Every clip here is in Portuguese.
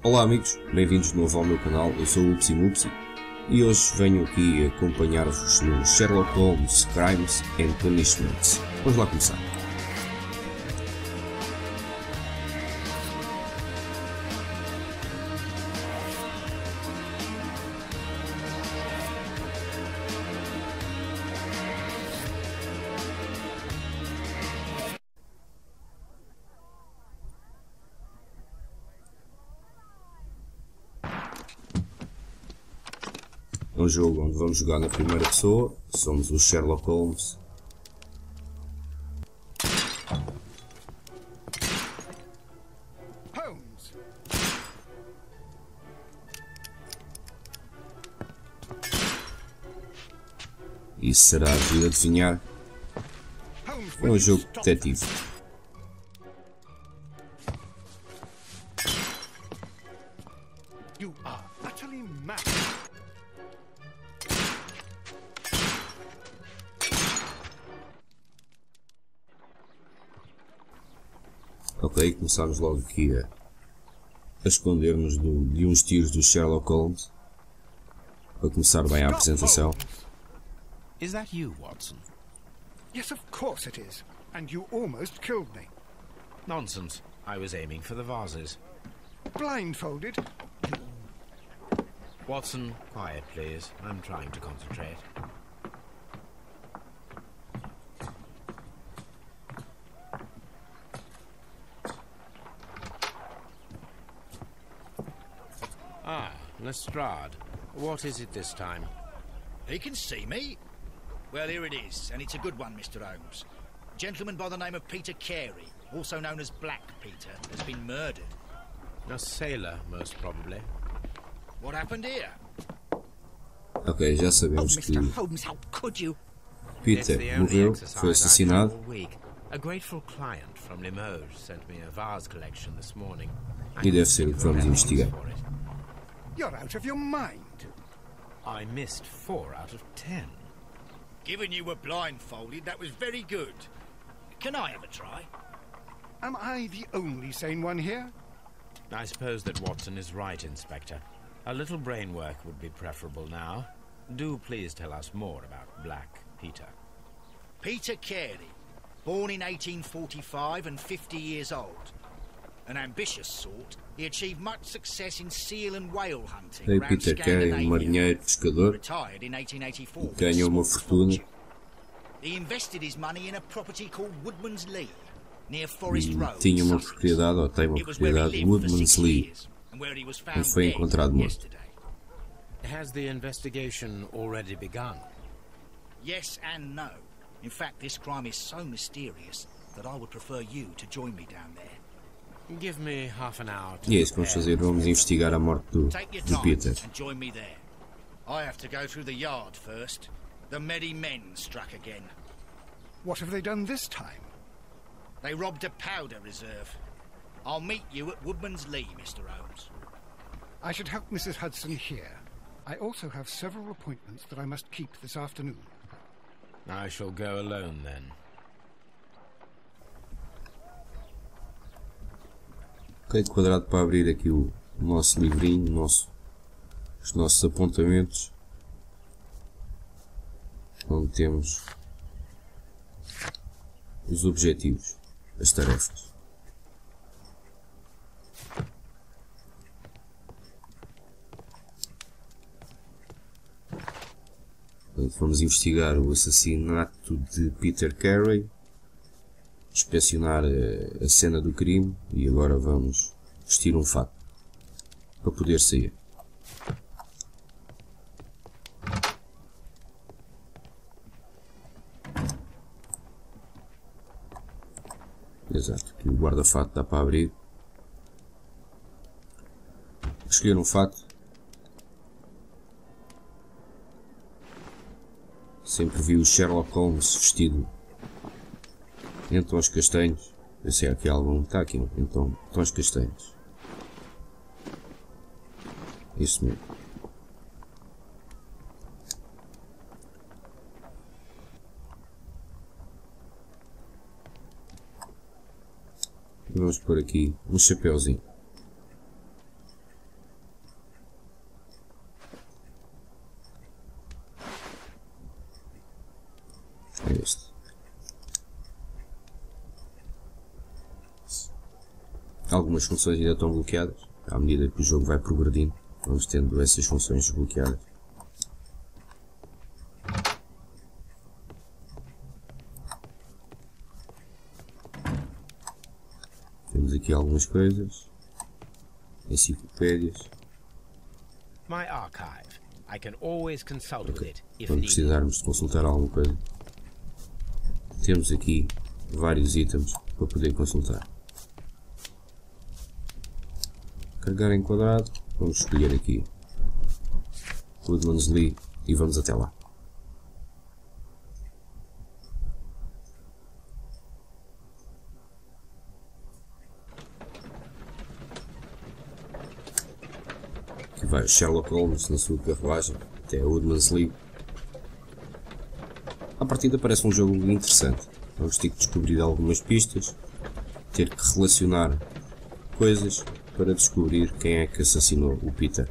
Olá amigos, bem-vindos de novo ao meu canal, eu sou o Upsi Mupsi e hoje venho aqui acompanhar-vos no Sherlock Holmes Crimes and Punishments. Vamos lá começar. É um jogo onde vamos jogar na primeira pessoa, somos o Sherlock Holmes. Isso será de adivinhar. É um jogo detetive. Ok, começamos logo aqui a esconder-nos de uns tiros do Sherlock Holmes, para começar bem a apresentação. Is that you, Watson? Yes, of course it is. And you almost killed me. Nonsense. I was aiming for the vases. Blindfolded? Watson, quiet please. I'm trying to concentrate. Ah, Lestrade. What is it this time? He can see me. Well, here it is, and it's a good one, Mr. Holmes. A gentleman by the name of Peter Carey, also known as Black Peter, has been murdered. A sailor, most probably. What happened here? Ok, já sabemos que Mr. Holmes, how could you? Peter morreu, foi assassinado. A grateful client from Limoges sent me a vase collection this morning. E deve ser o que vamos investigar. You're out of your mind. I missed 4 out of 10. Given you were blindfolded, that was very good. Can I have a try? Am I the only sane one here? I suppose that Watson is right, Inspector. A little brain work would be preferable now. Do please tell us more about Black Peter. Peter Carey, born in 1845 and 50 years old. An ambitious sort, he achieved much success in seal and whale hunting around Peter Carey, marinheiro, pescador, retired in 1884. ganhou uma fortuna. He invested his money in a property called Woodman's Lee, near Forest Road. Tinha uma propriedade, ou tem uma propriedade, Woodman's Lee, onde foi encontrado morto. Has the investigation already begun? Yes and no. In fact, this crime is so mysterious that I would prefer you to join me down there. Give me half an hour to E é isso que vamos fazer, vamos investigar a morte do Peter. And join me there. I have to go through the yard first. The merry men struck again. What have they done this time? They robbed a powder reserve. I'll meet you at Woodman's Lee, Mr. Holmes. I should help Mrs. Hudson here. I also have several appointments that I must keep this afternoon. I shall go alone then. Ok, quadrado para abrir aqui o nosso livrinho, os nossos apontamentos, onde temos os objetivos, as tarefas. Vamos investigar o assassinato de Peter Carey, inspecionar a cena do crime e agora vamos vestir um fato para poder sair. Exato, aqui o guarda-fato dá para abrir. Escolher um fato. Sempre vi o Sherlock Holmes vestido em tons castanhos. Eu sei aqui algum. Está aqui em tons castanhos. Isso mesmo. E vamos pôr aqui um chapéuzinho. É este. Algumas funções ainda estão bloqueadas. À medida que o jogo vai progredindo, vamos tendo essas funções desbloqueadas. Temos aqui algumas coisas. Enciclopédias. My archive. I can always consult with it if Quando needed. precisarmos de consultar alguma coisa. Temos aqui vários itens para poder consultar. Carregar em quadrado, vamos escolher aqui Woodman's Lee e vamos até lá. Aqui vai Sherlock Holmes na sua carruagem até a Woodman's Lee. À partida parece um jogo interessante. Vamos ter que descobrir algumas pistas, ter que relacionar coisas para descobrir quem é que assassinou o Peter.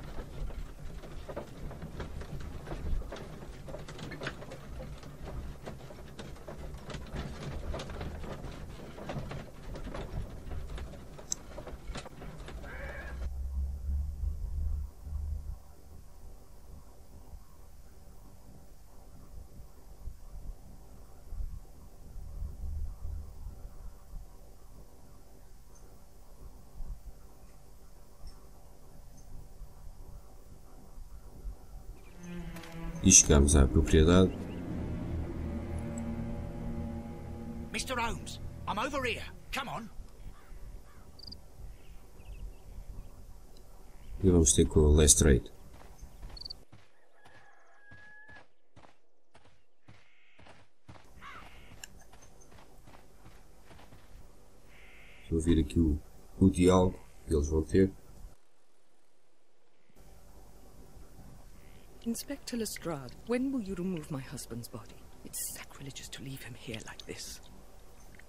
E chegamos à propriedade. Mr. Holmes, I'm over here. Come on. E vamos ter com o Lestrade. Vou ouvir aqui o diálogo que eles vão ter. Inspector Lestrade, when will you remove my husband's body? It's sacrilegious to leave him here like this.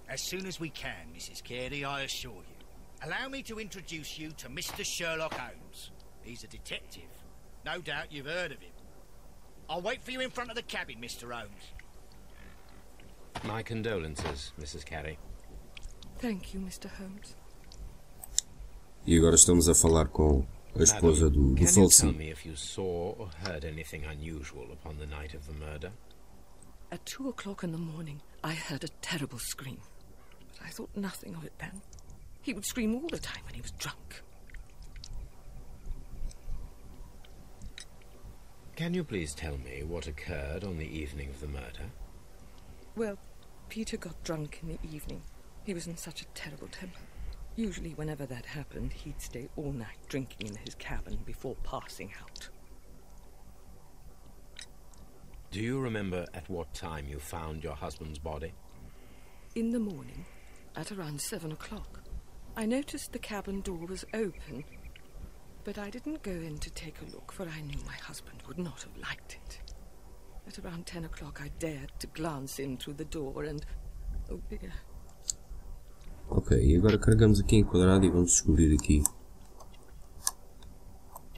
As soon as we can, Mrs. Carey, I assure you. Allow me to introduce you to Mr. Sherlock Holmes. He's a detective. No doubt you've heard of him. I'll wait for you in front of the cabin, Mr. Holmes. My condolences, Mrs. Carey. Thank you, Mr. Holmes. E agora estamos a falar com a esposa do Can you tell falecido. me if you saw or heard anything unusual upon the night of the murder? At 2 o'clock in the morning, I heard a terrible scream. But I thought nothing of it then. He would scream all the time when he was drunk. Can you please tell me what occurred on the evening of the murder? Well, Peter got drunk in the evening. He was in such a terrible temper. Usually whenever that happened, he'd stay all night drinking in his cabin before passing out. Do you remember at what time you found your husband's body? In the morning, at around 7 o'clock, I noticed the cabin door was open, but I didn't go in to take a look, for I knew my husband would not have liked it. At around 10 o'clock, I dared to glance in through the door and... oh dear. Ok, e agora carregamos aqui em quadrado e vamos descobrir aqui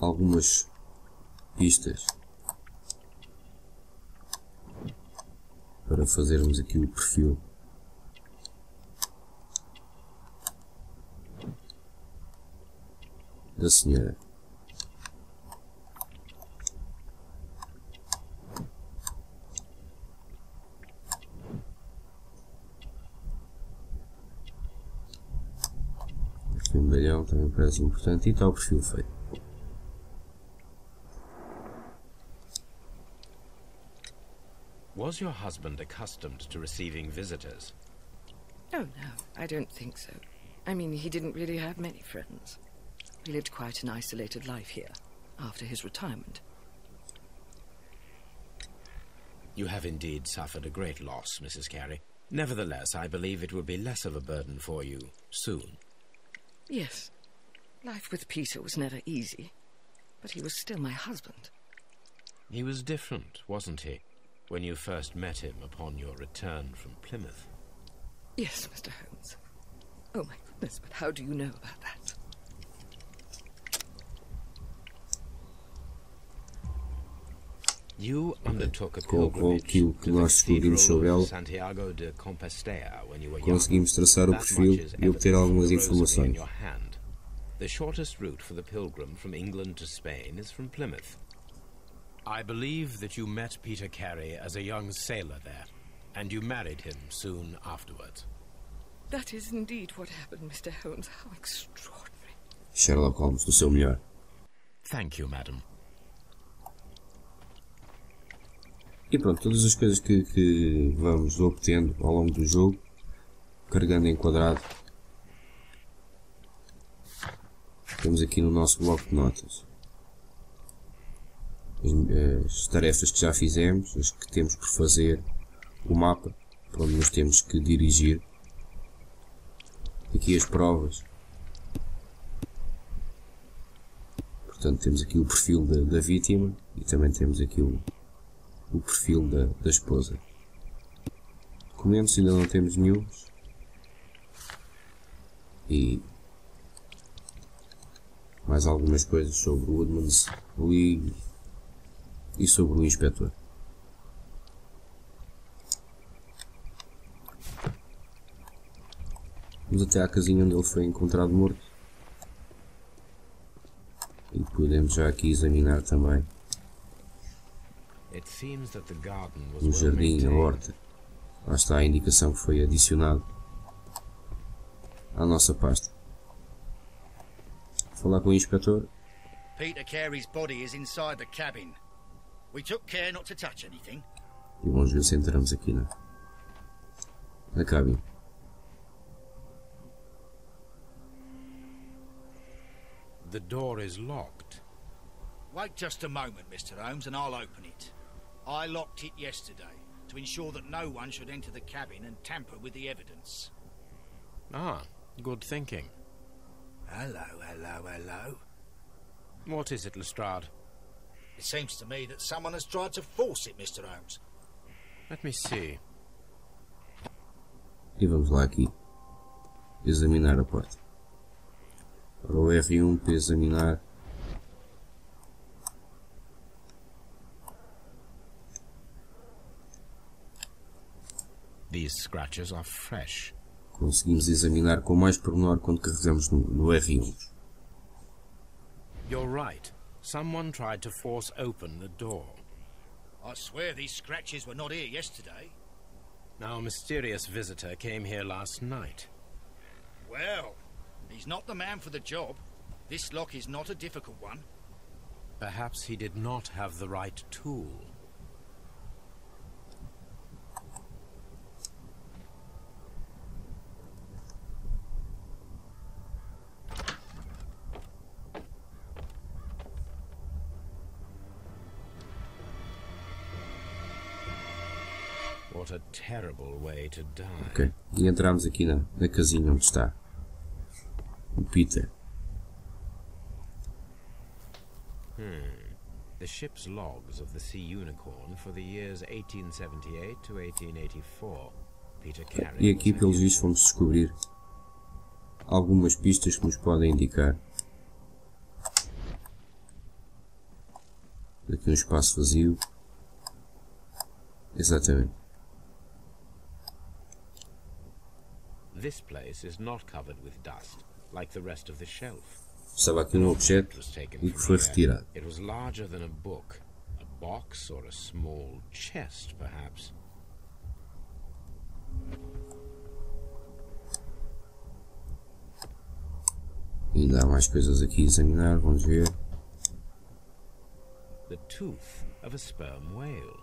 algumas pistas para fazermos aqui o perfil da senhora. Aqui o medalhão também parece importante e está o perfil feito. Was your husband accustomed to receiving visitors? Oh, no, I don't think so. I mean, he didn't really have many friends. He lived quite an isolated life here, after his retirement. You have indeed suffered a great loss, Mrs. Carey. Nevertheless, I believe it will be less of a burden for you soon. Yes, life with Peter was never easy, but he was still my husband. He was different, wasn't he, when you first met him upon your return from Plymouth? Yes, Mr. Holmes. Oh my goodness, but how do you know about that? You undertook a Com pilgrimage aquilo que to the nós descobrimos sobre Cathedral ela, of Santiago de Compostela when you were young. conseguimos traçar o That perfil much is e obter evident from algumas the rosary in informações. your hand. The shortest route for the pilgrim from England to Spain is from Plymouth. I believe that you met Peter Carey as a young sailor there, and you married him soon afterwards. That is indeed what happened, Mr. Holmes. How extraordinary. Sherlock Holmes, do seu melhor. Thank you, madam. E pronto, todas as coisas que vamos obtendo ao longo do jogo, carregando em quadrado, temos aqui no nosso bloco de notas as tarefas que já fizemos, as que temos por fazer, o mapa para onde nos temos que dirigir, aqui as provas. Portanto, temos aqui o perfil da vítima e também temos aqui o perfil da esposa. Documentos ainda não temos nenhum. E mais algumas coisas sobre o Woodman's Lee e sobre o inspetor. Vamos até à casinha onde ele foi encontrado morto. E podemos já aqui examinar também o jardim, a horta. Lá está a indicação que foi adicionada à nossa pasta. Falar com o inspetor. Peter Carey's body is inside the cabin. We took care not to touch anything. E vamos ver se entramos aqui na cabine. The door is locked. Wait just a moment, Mr. Holmes, and I'll open it. I locked it yesterday to ensure that no one should enter the cabin and tamper with the evidence. Ah, good thinking. Hello, hello, hello. What is it, Lestrade? It seems to me that someone has tried to force it, Mr. Holmes. Let me see. E vamos lá aqui examinar a porta. Para o R1 para examinar. These scratches are fresh. Conseguimos examinar com mais pormenor quando carregamos no R1. You're right. Someone tried to force open the door. I swear these scratches were not here yesterday. Our mysterious visitor came here last night. Well, he's not the man for the job. This lock is not a difficult one. Perhaps he did not have the right tool. What a terrible way to die. Ok, e entramos aqui na casinha onde está o Peter. The ship's logs of the Sea Unicorn for the years 1878 to 1884. Peter Carey. E aqui, pelos vistos, vamos descobrir algumas pistas que nos podem indicar. Aqui um espaço vazio. Exatamente. This place is not covered with dust, like the rest of the shelf. Estava aqui um objeto e que foi retirado. It was larger than a book, a box or a small chest, perhaps. Ainda há mais coisas aqui a examinar, vamos ver. The tooth of a sperm whale,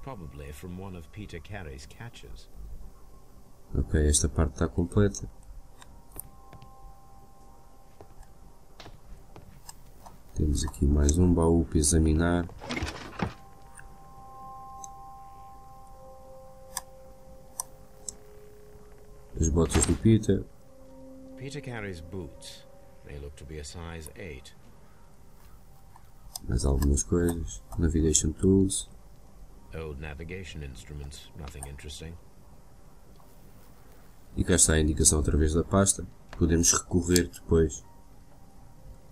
probably from one of Peter Carey's catches. Ok, esta parte está completa. Temos aqui mais um baú para examinar. As botas do Peter. Peter Carey's boots. They look to be a size 8. Mais algumas coisas. Navigation tools. Old navigation instruments, nothing interesting. E cá está a indicação através da pasta. Podemos recorrer depois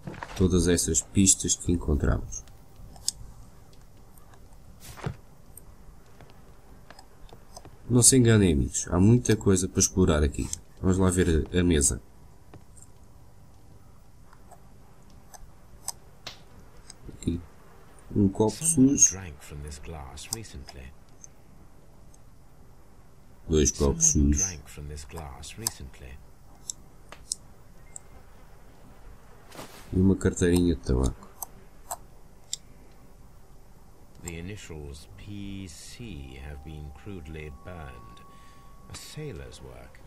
a todas essas pistas que encontramos. Não se enganem, amigos, há muita coisa para explorar aqui. Vamos lá ver a mesa. Aqui, um copo sujo. 2 copos sujos. E uma carteirinha de tabaco. The initials PC have been crudely burned. A sailor's work.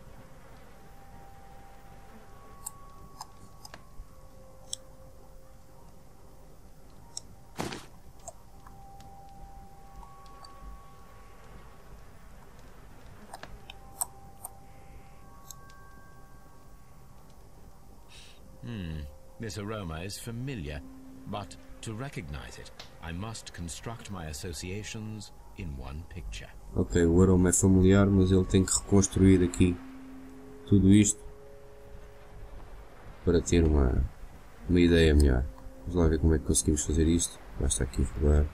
This aroma is familiar, but to recognize it, I must construct my associations in one picture. Ok, o aroma é familiar, mas ele tem que reconstruir aqui tudo isto para ter uma ideia melhor. Vamos lá ver como é que conseguimos fazer isto. Basta aqui rodar.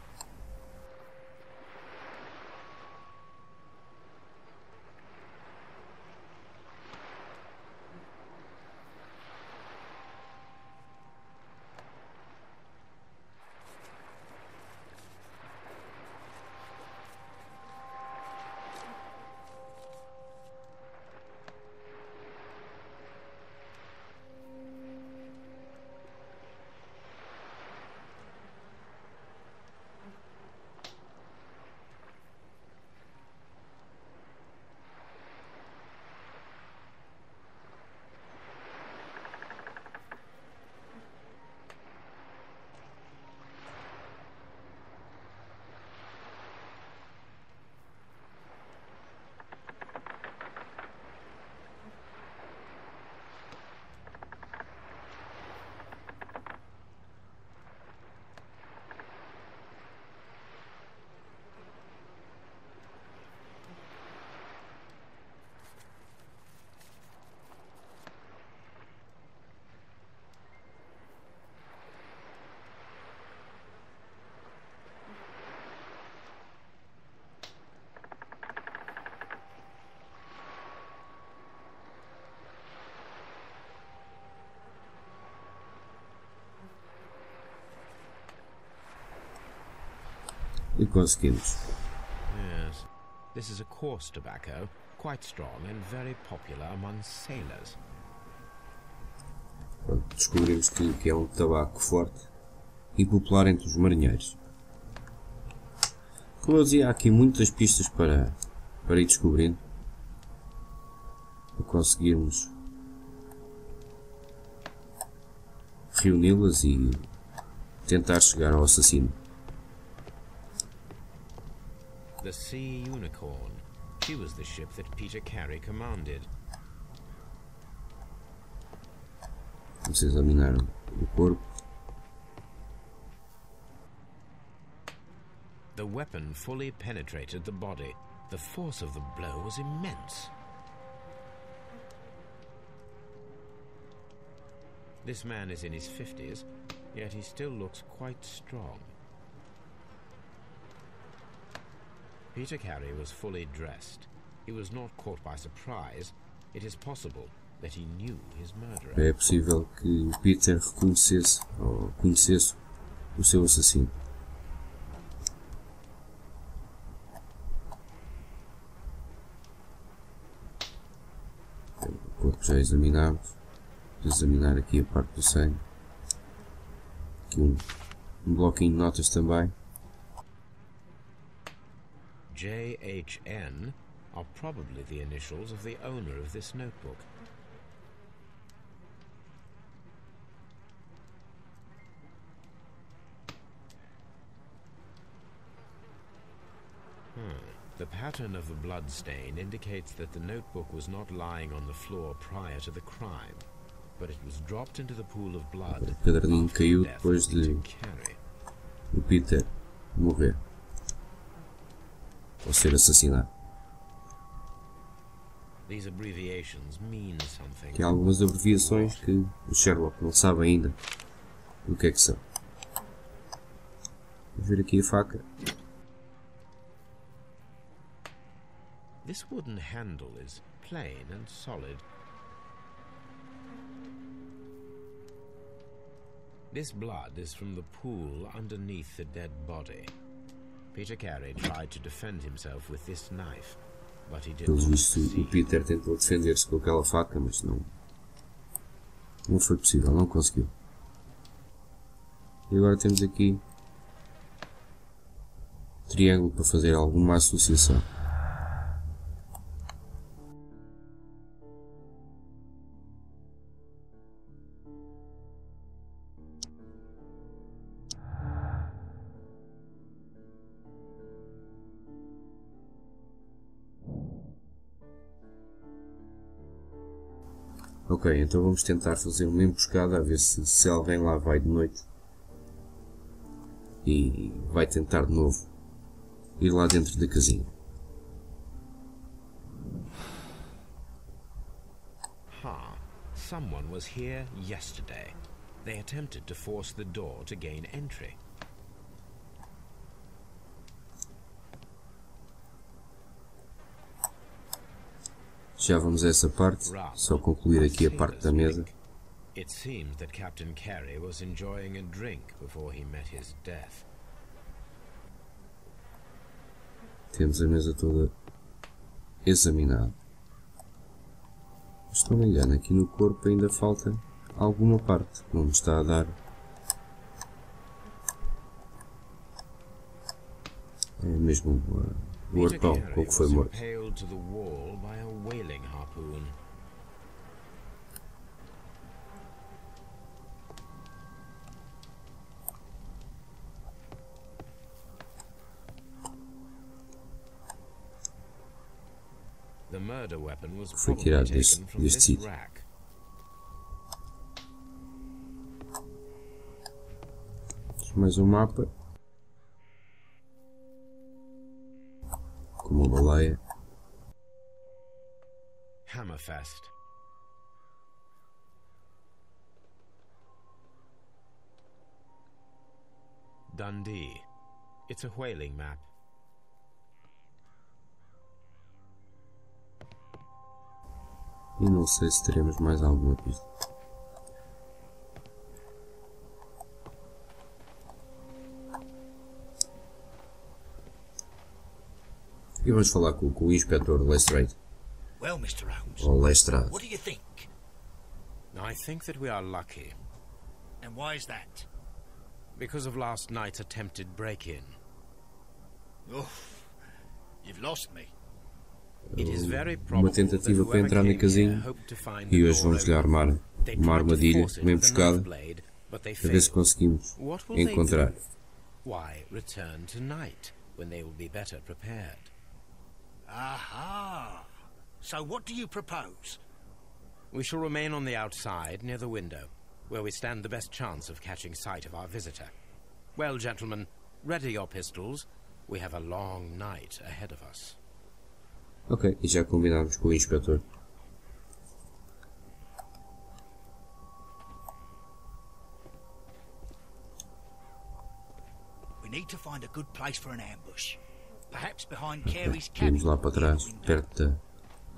E conseguimos. Yes. This is a coarse tobacco, quite strong and very popular among sailors. Pronto, descobrimos que é um tabaco forte e popular entre os marinheiros. Como eu dizia, há aqui muitas pistas para ir descobrindo. Para conseguirmos reuni-las e tentar chegar ao assassino. The Sea Unicorn. She was the ship that Peter Carey commanded. Vamos examinar o corpo. The weapon fully penetrated the body. The force of the blow was immense. This man is in his 50s, yet he still looks quite strong. Peter Carey was fully dressed. He was not caught by surprise. It is possible that he knew his murderer. É possível que o Peter reconhecesse ou conhecesse o seu assassino. O corpo já examinamos. Vamos examinar aqui a parte do sangue. Aqui um bloquinho de notas também. JHN are probably the initials of the owner of this notebook. The pattern of the blood stain indicates that the notebook was not lying on the floor prior to the crime, but it was dropped into the pool of blood. O caderninho caiu depois de o Peter morrer ou ser assassinado. These abbreviations mean something. Tem algumas abreviações que o Sherlock não sabe ainda o que é que são. Vou ver aqui a faca. This wooden handle is plain and solid. This blood is from the pool underneath the dead body. Peter Carey tried to defend himself with this knife, but he did Pelos not vistos, o succeed. Peter tentou defender-se com aquela faca, mas não foi possível, não conseguiu. E agora temos aqui triângulo para fazer alguma associação. Ok, então vamos tentar fazer uma emboscada a ver se alguém lá vai de noite e vai tentar de novo ir lá dentro da casinha. Someone was here yesterday. They attempted to force the door to gain entry. Já vamos a essa parte, só concluir aqui a parte da mesa. It seems that Captain Carey was enjoying a drink before he met his death. Temos a mesa toda examinada. Se não me engano, aqui no corpo ainda falta alguma parte que não me está a dar. É mesmo o arpão com o que foi morto. Foi tirado deste sítio. Mais um mapa. Com uma baleia. Hammerfest. Dundee. It's a whaling map. E não sei se teremos mais alguma pista. E vamos falar com o inspetor Lestrade. Well, Mr. Holmes, Ou Lestrade. what do you think? I think that we are lucky. And why is that? Because of last night's attempted break-in. Oof, you've lost me. It is very Uma probable tentativa that para entrar na whoever came here casinha hoped to find e the hoje door vamos-lhe open. armar They uma tried to armadilha, force it uma with a emboscada, knife blade, but they a ver se failed. conseguimos What will they encontrar. do? Why return tonight when they will be better prepared? Aha! So what do you propose? We shall remain on the outside near the window, where we stand the best chance of catching sight of our visitor. Well, gentlemen, ready your pistols. We have a long night ahead of us. Ok, e já combinámos com o inspetor. We need to find a good place for an ambush. Perhaps behind Carey's cabin. Vamos lá para trás, perto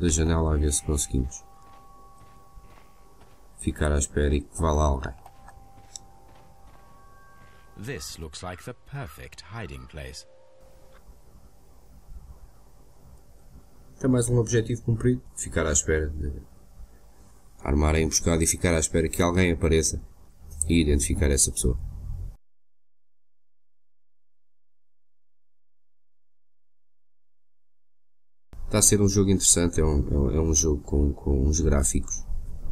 da janela, a ver se conseguimos ficar à espera e que vá lá alguém. This looks like the perfect hiding place. Tem mais um objetivo cumprido, ficar à espera de armar a emboscada e ficar à espera que alguém apareça e identificar essa pessoa. Está a ser um jogo interessante, é um jogo com uns gráficos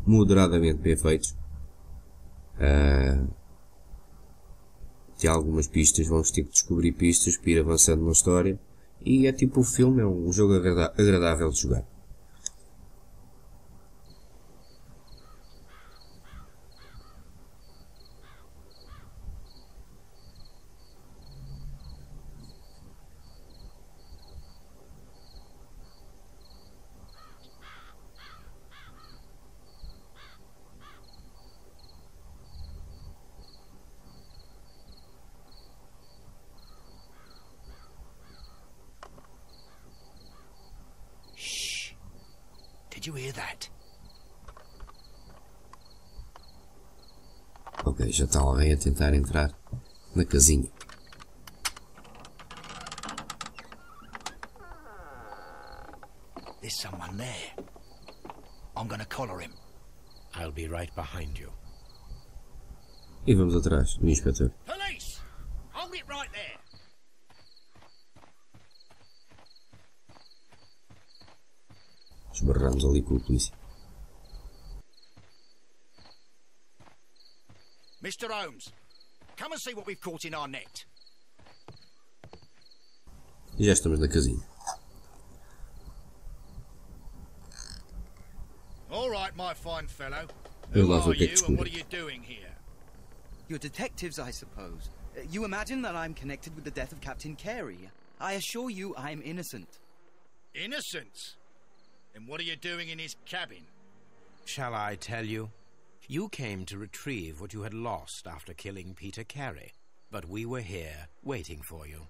moderadamente bem feitos. Tem algumas pistas, vamos ter que descobrir pistas para ir avançando na história. E é tipo o filme, é um jogo agradável de jogar. Did you hear that? Ok, já está alguém a tentar entrar na casinha. There's someone there. I'm gonna collar him. I'll be right behind you. E vamos atrás do inspetor. Police! Hold it right there! Esbarramos ali com o polícia. Mr. Holmes, come and see what we've caught in our net. E já estamos na casinha. All right, my fine fellow. Eu Who lá are vou o que é que you and what descobri. are you doing here? You're detectives, I suppose. You imagine that I'm connected with the death of Captain Carey. I assure you I'm innocent. Innocent? And what are you doing in his cabin? Shall I tell you? You came to retrieve what you had lost after killing Peter Carey, but we were here waiting for you.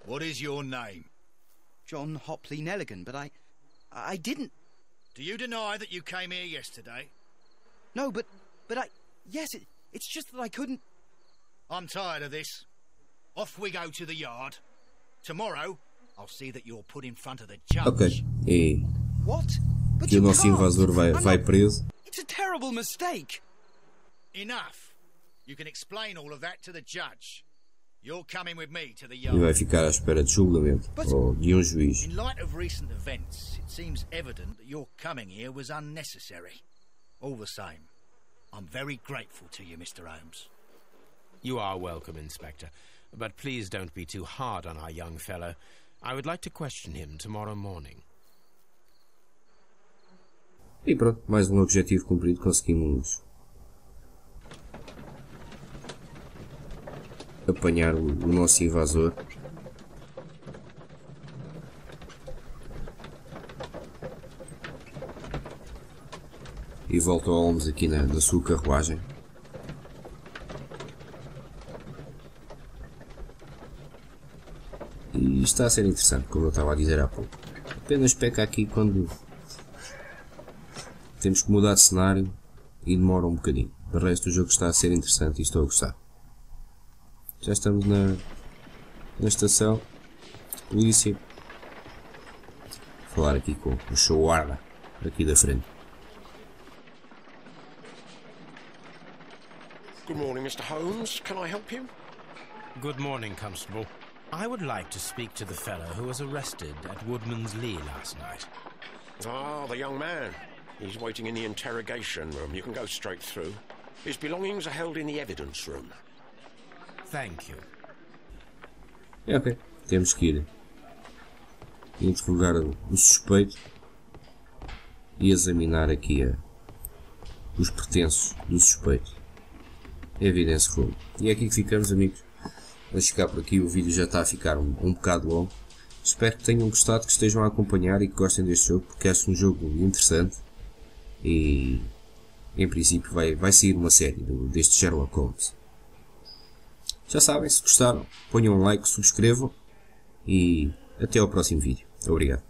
What is your name? John Hopley Nelligan, but I didn't... Do you deny that you came here yesterday? No, but yes, it's just that I couldn't... I'm tired of this. Off we go to the yard. Tomorrow, I'll see that you're put in front of the judge. Ok, e What? But que o you nosso can't. invasor vai I'm not- preso. It's a terrible mistake. Enough. You can explain all of that to the judge. You're coming with me to the E vai yard. ficar à espera de julgamento ou de juiz. In light of recent events, it seems evident that your coming here was unnecessary. All the same, I'm very grateful to you, Mr. Holmes. You are welcome, Inspector, but please don't be too hard on our young fellow. I would like to question him tomorrow morning. E pronto, mais um objetivo cumprido, conseguimos apanhar o nosso invasor. E volta ao Holmes aqui na sua carruagem. E está a ser interessante, como eu estava a dizer há pouco. Apenas peca aqui quando temos que mudar de cenário e demora um bocadinho. De resto o jogo está a ser interessante e estou a gostar. Já estamos na estação de polícia. Vou falar aqui com o show-guarda aqui da frente. Good morning, Mr. Holmes. Can I help you? Good morning, Constable. I would like to speak to the fellow who was arrested at Woodman's Lee last night. Ah, the young man. He's waiting in the interrogation room. You can go straight through. His belongings are held in the evidence room. Thank you. É ok. Temos que ir interrogar o suspeito e examinar aqui os pertences do suspeito. Evidence room. E é aqui que ficamos, amigos. Vamos ficar por aqui. O vídeo já está a ficar um bocado longo. Espero que tenham gostado, que estejam a acompanhar e que gostem deste jogo, porque é um jogo interessante. E em princípio vai sair uma série deste Sherlock Holmes. Já sabem, se gostaram, ponham um like, subscrevam e até ao próximo vídeo. Obrigado.